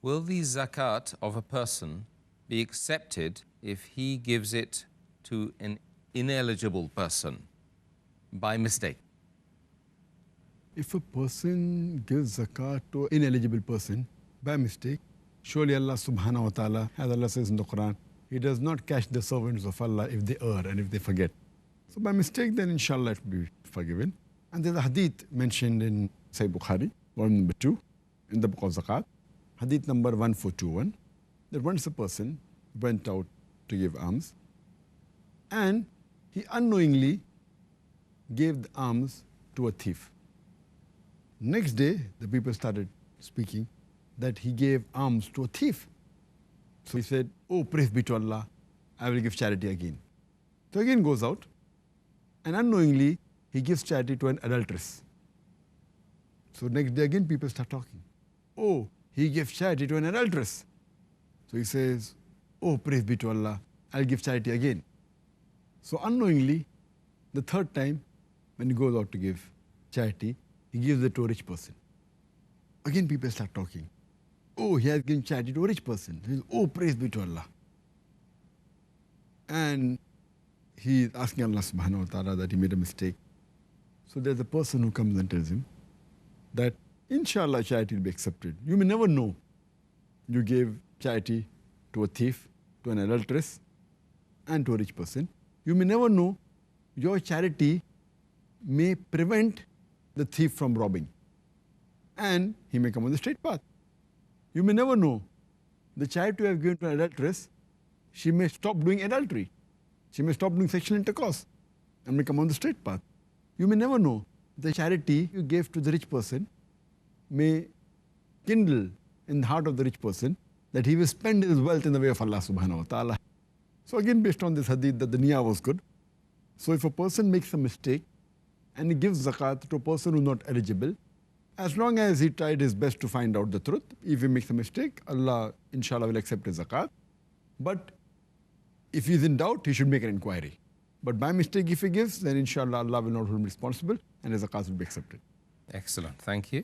Will the zakat of a person be accepted if he gives it to an ineligible person by mistake? If a person gives zakat to an ineligible person by mistake, surely Allah subhanahu wa ta'ala, as Allah says in the Quran, He does not catch the servants of Allah if they err and if they forget. So by mistake, then inshallah it will be forgiven. And there's a hadith mentioned in Sahih Bukhari, volume number 2, in the book of Zakat, hadith number 1421, that once a person went out to give alms and he unknowingly gave the alms to a thief. Next day, the people started speaking that he gave alms to a thief. So he said, "Oh, praise be to Allah, I will give charity again." So again goes out, and unknowingly, he gives charity to an adulteress. So next day again, people start talking. "Oh, he gives charity to an adulteress." So he says, "Oh, praise be to Allah, I'll give charity again." So unknowingly, the third time, when he goes out to give charity, he gives it to a rich person. Again, people start talking. "Oh, he has given charity to a rich person." He says, "Oh, praise be to Allah." And he is asking Allah subhanahu wa ta'ala that he made a mistake. So there's a person who comes and tells him that inshallah charity will be accepted. You may never know. You gave charity to a thief, to an adulteress, and to a rich person. You may never know. Your charity may prevent the thief from robbing, and he may come on the straight path. You may never know. The charity you have given to an adulteress, she may stop doing adultery. She may stop doing sexual intercourse and may come on the straight path. You may never know. The charity you gave to the rich person may kindle in the heart of the rich person that he will spend his wealth in the way of Allah subhanahu wa ta'ala. So again, based on this hadith that the niyyah was good. So if a person makes a mistake and he gives zakat to a person who is not eligible, as long as he tried his best to find out the truth, if he makes a mistake, Allah inshallah will accept his zakat. But if he is in doubt, he should make an inquiry. But by mistake, if he gives, then inshallah Allah will not hold him responsible and his zakat will be accepted. Excellent. Thank you.